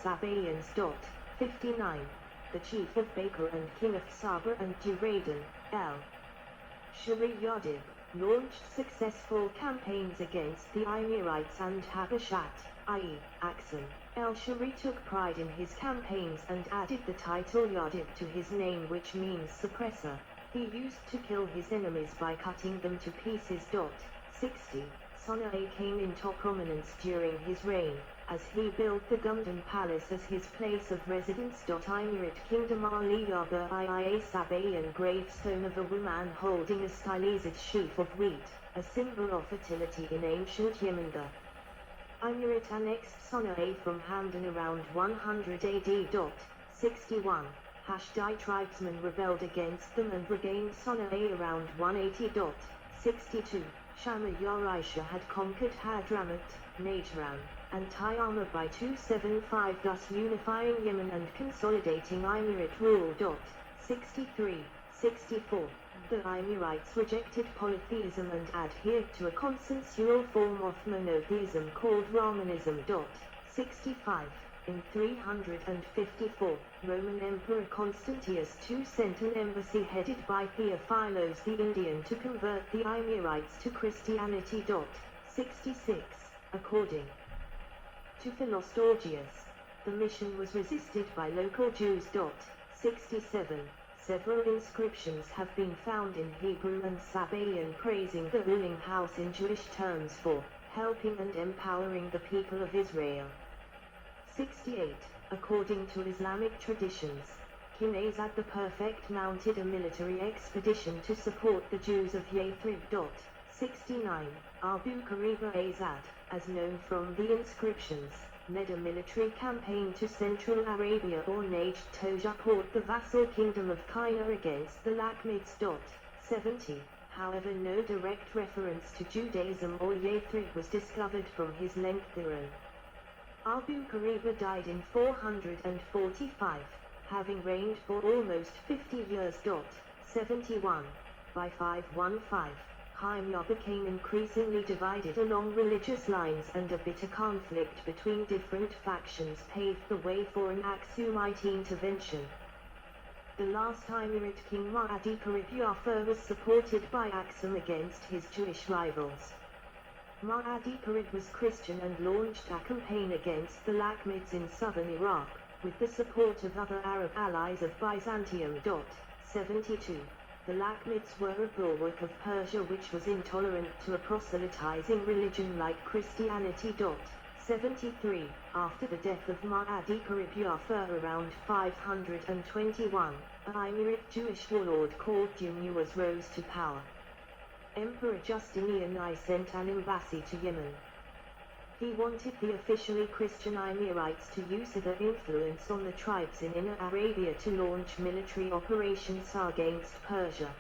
Sabaeans. 59. The chief of Baker and king of Saba and Duraden, L. Shari Yadib, launched successful campaigns against the Emirites and Habashat, i.e., Aksum. El-Shari took pride in his campaigns and added the title Yadib to his name, which means suppressor. He used to kill his enemies by cutting them to pieces. 60. Sana'a came into prominence during his reign, as he built the Gundan Palace as his place of residence. Emirate Kingdom Ali Yaba Ia Sabaean gravestone of a woman holding a stylized sheaf of wheat, a symbol of fertility in ancient Yemen. The Emirate annexed Sana'a from Hamdan around 100 AD. 61. Hashdai tribesmen rebelled against them and regained Sana'a around 180. 62. Shama Yarisha had conquered Hadramaut, Najran, and Tayama by 275, thus unifying Yemen and consolidating Emirate rule. 63. 64. The Emirites rejected polytheism and adhered to a consensual form of monotheism called Rahmanism. 65. In 354, Roman Emperor Constantius II sent an embassy headed by Theophilos the Indian to convert the Emirites to Christianity. 66. According to Philostorgius, the mission was resisted by local Jews. 67. Several inscriptions have been found in Hebrew and Sabaean praising the ruling house in Jewish terms for helping and empowering the people of Israel. 68. According to Islamic traditions, King Azad the Perfect mounted a military expedition to support the Jews of Yathrib. 69. Abu Kariba Azad, as known from the inscriptions, led a military campaign to Central Arabia or Najd to support the vassal kingdom of Qaina against the Lakhmids. 70. However, no direct reference to Judaism or Yathrib was discovered from his Lenkthiran. Abu Kariba died in 445, having reigned for almost 50 years. 71. By 515, Hymyar became increasingly divided along religious lines, and a bitter conflict between different factions paved the way for an Aksumite intervention. The last Emirate king Ma'adi Karib Jafar was supported by Aksum against his Jewish rivals. Ma'adi Karib was Christian and launched a campaign against the Lakhmids in southern Iraq, with the support of other Arab allies of Byzantium. 72. The Lakhmids were a bulwark of Persia which was intolerant to a proselytizing religion like Christianity. 73. After the death of Ma'adi Karib Jafar around 521, an Emirate Jewish warlord called Jumu'as rose to power. Emperor Justinian I sent an embassy to Yemen. He wanted the officially Christian Emirites to use their influence on the tribes in Inner Arabia to launch military operations against Persia.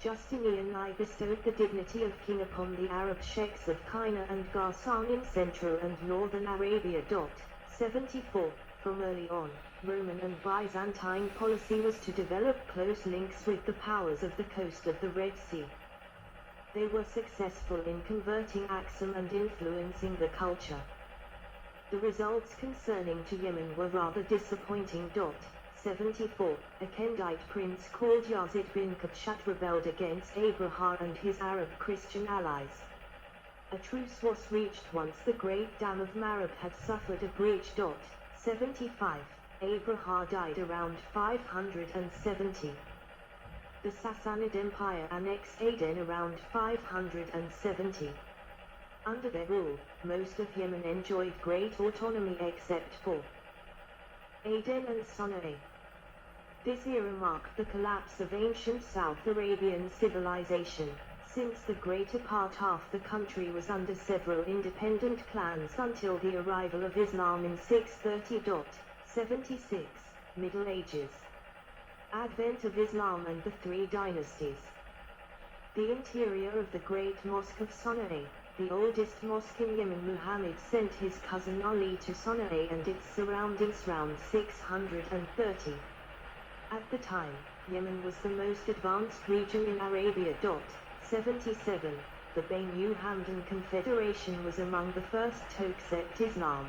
Justinian I bestowed the dignity of king upon the Arab sheikhs of Qaina and Ghassan in central and northern Arabia. 74. From early on, Roman and Byzantine policy was to develop close links with the powers of the coast of the Red Sea. They were successful in converting Aksum and influencing the culture. The results concerning to Yemen were rather disappointing. 74. A Kendite prince called Yazid bin Kabshat rebelled against Abraha and his Arab Christian allies. A truce was reached once the Great Dam of Marab had suffered a breach. 75. Abraha died around 570. The Sassanid Empire annexed Aden around 570. Under their rule, most of Yemen enjoyed great autonomy except for Aden and Sana'a. This era marked the collapse of ancient South Arabian civilization, since the greater part of the country was under several independent clans until the arrival of Islam in 630. 76. Middle Ages. Advent of Islam and the Three Dynasties. The interior of the Great Mosque of Sana'a, the oldest mosque in Yemen. Muhammad sent his cousin Ali to Sana'a and its surroundings round 630. At the time, Yemen was the most advanced region in Arabia. 77. The Banu Hamdan Confederation was among the first to accept Islam.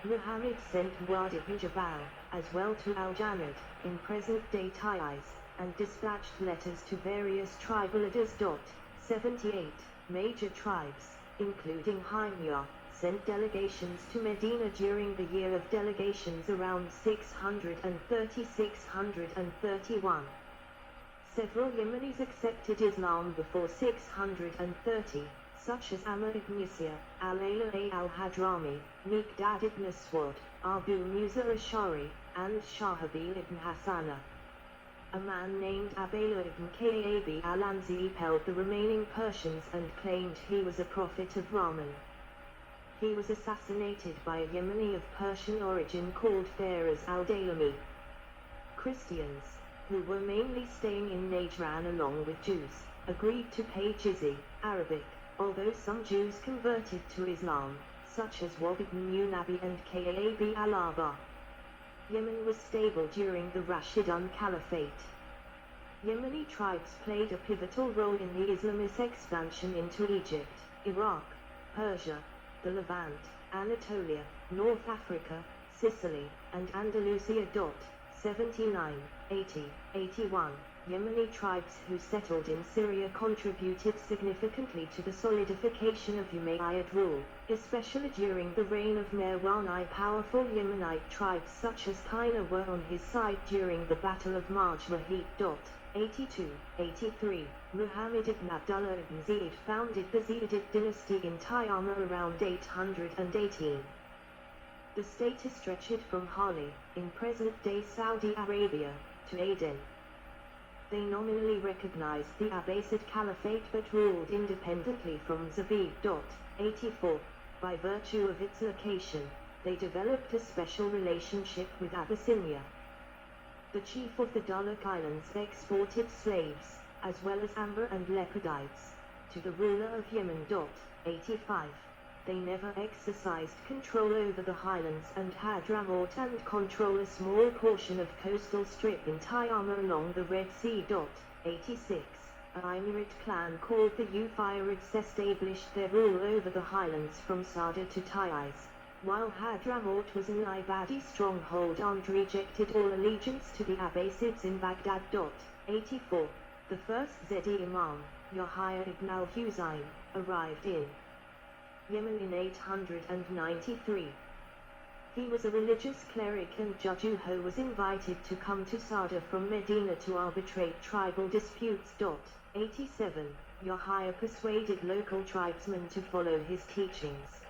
Muhammad sent Wadi ibn Jabal, as well to Al-Janad, in present-day Taiz, and dispatched letters to various tribal leaders. 78 major tribes, including Himyar, sent delegations to Medina during the year of delegations around 630-631. Several Yemenis accepted Islam before 630, such as Amr ibn Yasir, Al-Ala al-Hadrami, Miqdad ibn Aswad, Abu Musa Ash'ari, and Shahabil ibn Hassana. A man named Abayla ibn Ka'ab al-Anzi held the remaining Persians and claimed he was a prophet of Rahman. He was assassinated by a Yemeni of Persian origin called Faraz al-Dailami. Christians, who were mainly staying in Najran along with Jews, agreed to pay jizya, Arabic, although some Jews converted to Islam, such as Wahb ibn Munabi and Ka'ab al-Arba. Yemen was stable during the Rashidun Caliphate. Yemeni tribes played a pivotal role in the Islamist expansion into Egypt, Iraq, Persia, the Levant, Anatolia, North Africa, Sicily, and Andalusia. 79, 80, 81. Yemeni tribes who settled in Syria contributed significantly to the solidification of Umayyad rule, especially during the reign of Marwan I. Powerful Yemenite tribes such as Kina were on his side during the Battle of Majrahit. 82, 83. Muhammad ibn Abdullah ibn Ziyad founded the Ziyadid dynasty in Tayama around 818. The state stretched from Hali, in present-day Saudi Arabia, to Aden. They nominally recognized the Abbasid Caliphate but ruled independently from Zabid. 84. By virtue of its location, they developed a special relationship with Abyssinia. The chief of the Dahlak Islands exported slaves, as well as amber and leopardites, to the ruler of Yemen. 85. They never exercised control over the highlands and Hadramaut and control a small portion of coastal strip in Tayama along the Red Sea. 86. A Imerate clan called the Ufirids established their rule over the highlands from Sada to Taiz, while Hadramaut was an Ibadi stronghold and rejected all allegiance to the Abbasids in Baghdad. 84. The first Zedi Imam, Yahya ibn al-Husayn, arrived in Yemen in 893. He was a religious cleric and judge who was invited to come to Sada from Medina to arbitrate tribal disputes. 87. Yahya persuaded local tribesmen to follow his teachings.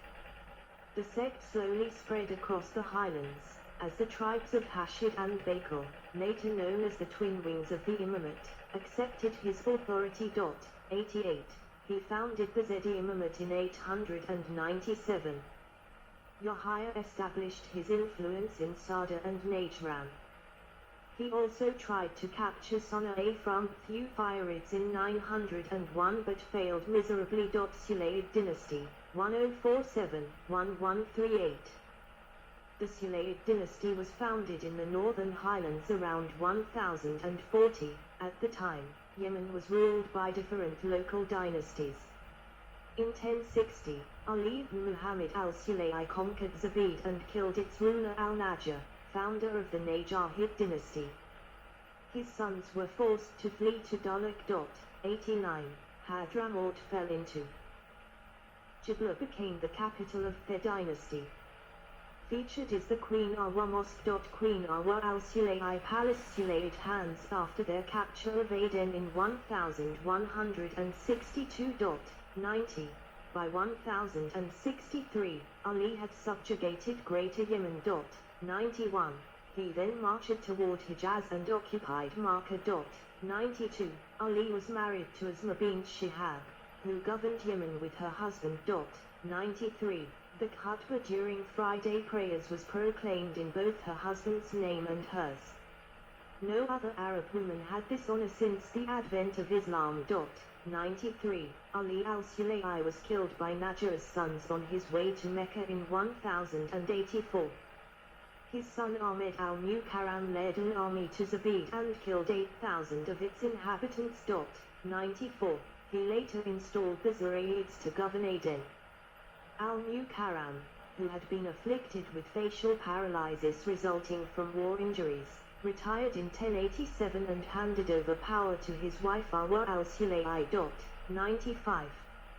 The sect slowly spread across the highlands, as the tribes of Hashid and Bakal, later known as the twin wings of the Imamate, accepted his authority. 88. He founded the Zedi Imamate in 897. Yahya established his influence in Sada and Najran. He also tried to capture Sana'a from Ufirids in 901 but failed miserably. Sulayid dynasty, 1047-1138. The Sulayid dynasty was founded in the northern highlands around 1040. At the time, Yemen was ruled by different local dynasties. In 1060, Ali ibn Muhammad al-Sulayi conquered Zabid and killed its ruler al-Najjar, founder of the Najahid dynasty. His sons were forced to flee to Dahlak. 89. Hadramaut fell into Jibla became the capital of their dynasty. Featured is the Queen Awa Mosque. Queen Awa al-Sulayi Palace Sulayid hands after their capture of Aden in 1162. 90. By 1063, Ali had subjugated Greater Yemen. 91. He then marched toward Hijaz and occupied Makkah. 92. Ali was married to Asma bint Shihab, who governed Yemen with her husband. 93. The khutbah during Friday prayers was proclaimed in both her husband's name and hers. No other Arab woman had this honor since the advent of Islam. 93. Ali al-Sulayi was killed by Najjar's sons on his way to Mecca in 1084. His son Ahmed al-Mukarram led an army to Zabid and killed 8,000 of its inhabitants. 94. He later installed the Zurayids to govern Aden. Al-Mukarram, who had been afflicted with facial paralysis resulting from war injuries, retired in 1087 and handed over power to his wife Awa al-Sulayi. 95.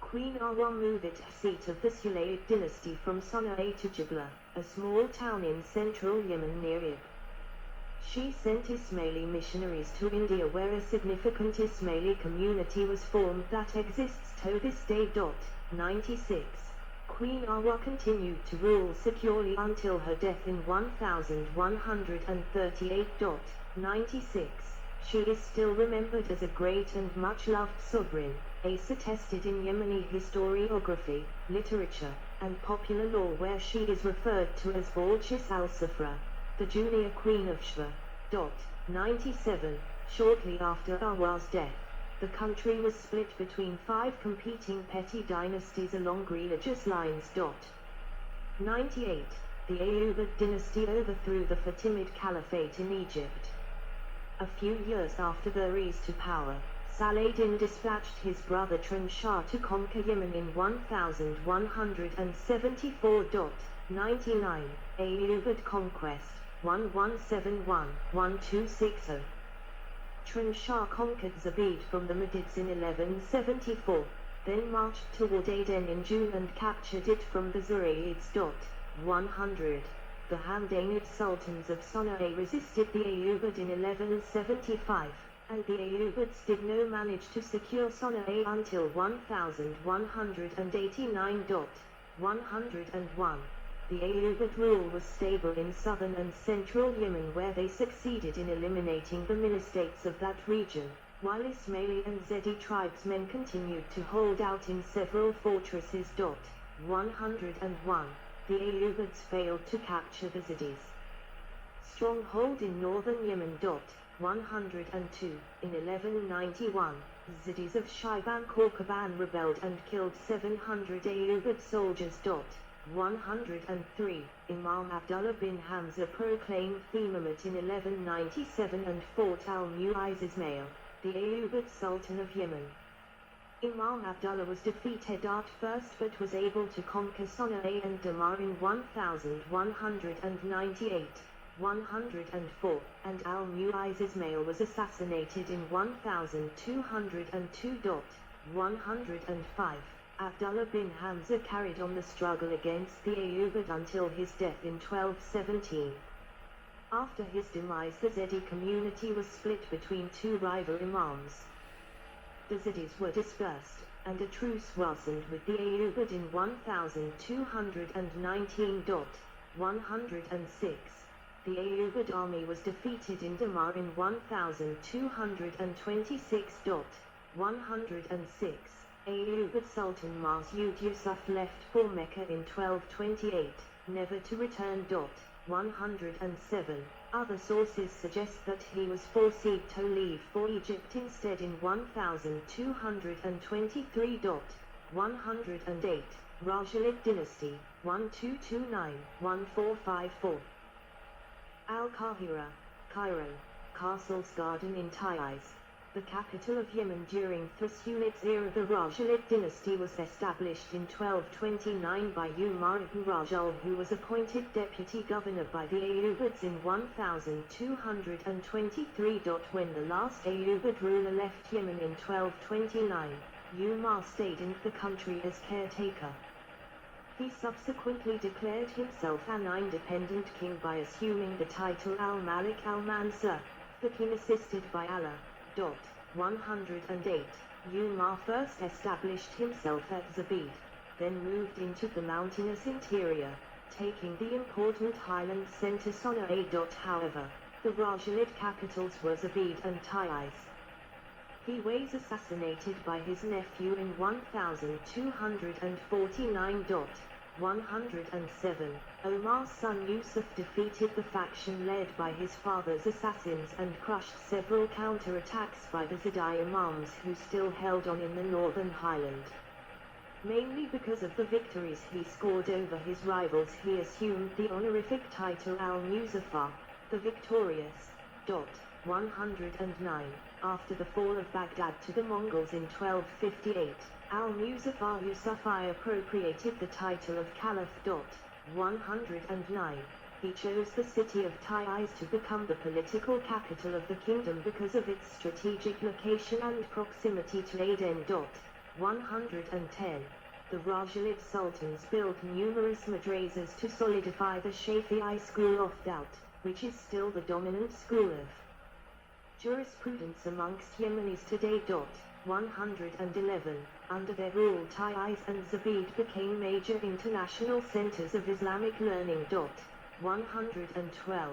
Queen Awa moved the seat of the Sulayi dynasty from Sana'a to Jibla, a small town in central Yemen near Ib. She sent Ismaili missionaries to India where a significant Ismaili community was formed that exists to this day. 96. Queen Awa continued to rule securely until her death in 1138. 96. She is still remembered as a great and much-loved sovereign, as attested in Yemeni historiography, literature, and popular law where she is referred to as Balchis al-Safra, the junior queen of Shva. 97. Shortly after Awa's death, the country was split between 5 competing petty dynasties along religious lines. 98. The Ayyubid dynasty overthrew the Fatimid Caliphate in Egypt. A few years after their rise to power, Saladin dispatched his brother Shah to conquer Yemen in 1174. 99. Ayyubid conquest, 1171-1260. Shah conquered Zabid from the Medids in 1174, then marched toward Aden in June and captured it from the Zurayids. 100. The Hamdanid sultans of Sana'a resisted the Ayyubid in 1175, and the Ayyubids did not manage to secure Sana'a until 1189. 101. The Ayyubid rule was stable in southern and central Yemen where they succeeded in eliminating the mini-states of that region, while Ismaili and Zedi tribesmen continued to hold out in several fortresses. 101. The Ayyubids failed to capture the Zedis' stronghold in northern Yemen. 102. In 1191, Zedis of Shaiban Korkaban rebelled and killed 700 Ayyubid soldiers. 103. Imam Abdullah bin Hamza proclaimed Imamate in 1197 and fought al-Mu'izz Ismail, the Ayyubid Sultan of Yemen. Imam Abdullah was defeated at first but was able to conquer Sana'a and Damar in 1198, 104, and al-Mu'izz Ismail was assassinated in 1202. 105. Abdullah bin Hamza carried on the struggle against the Ayyubid until his death in 1217. After his demise, the Zedi community was split between 2 rival imams. The Zedis were dispersed, and a truce was signed with the Ayyubid in 1219. 106. The Ayyubid army was defeated in Damar in 1226. 106. Ayyubid Sultan Mas'ud Yusuf left for Mecca in 1228, never to return. 107. Other sources suggest that he was forced to leave for Egypt instead in 1223. 108. Rajulid dynasty, 1229-1454. Al-Qahira, Cairo, Castle's Garden in Taiz, the capital of Yemen during Thusulid's era. The Rajulid dynasty was established in 1229 by Umar ibn Rajul, who was appointed deputy governor by the Ayyubids in 1223. When the last Ayyubid ruler left Yemen in 1229, Umar stayed in the country as caretaker. He subsequently declared himself an independent king by assuming the title al-Malik al-Mansur, the king assisted by Allah. 108. Umar first established himself at Zabid, then moved into the mountainous interior, taking the important highland center Sana'a. However, the Rajulid capitals were Zabid and Taiz. He was assassinated by his nephew in 1249. 107. Omar's son Yusuf defeated the faction led by his father's assassins and crushed several counterattacks by the Zedi imams who still held on in the northern highland. Mainly because of the victories he scored over his rivals, he assumed the honorific title al-Muzaffar, the victorious. 109. After the fall of Baghdad to the Mongols in 1258, al-Muzaffar Yusufi appropriated the title of Caliph. 109. He chose the city of Taiz to become the political capital of the kingdom because of its strategic location and proximity to Aden. 110. The Rajulid sultans built numerous madrasas to solidify the Shafi'i school of thought, which is still the dominant school of jurisprudence amongst Yemenis today. 111. Under their rule, Taiz and Zabid became major international centers of Islamic learning. 112.